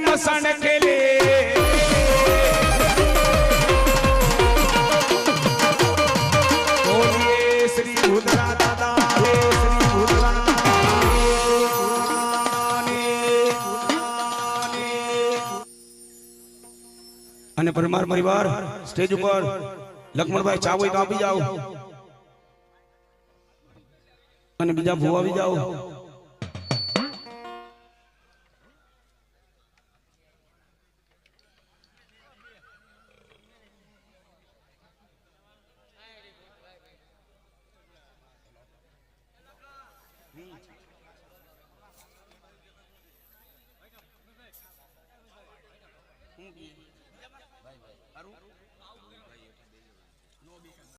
मसन खेले बोलिए श्री भूतरा दादा श्री भूतरा અને પરમાર પરિવાર સ્ટેજ ઉપર લક્ષ્મણભાઈ ચાવો તો આપી જાઓ અને બીજા ભૂ આવી જાઓ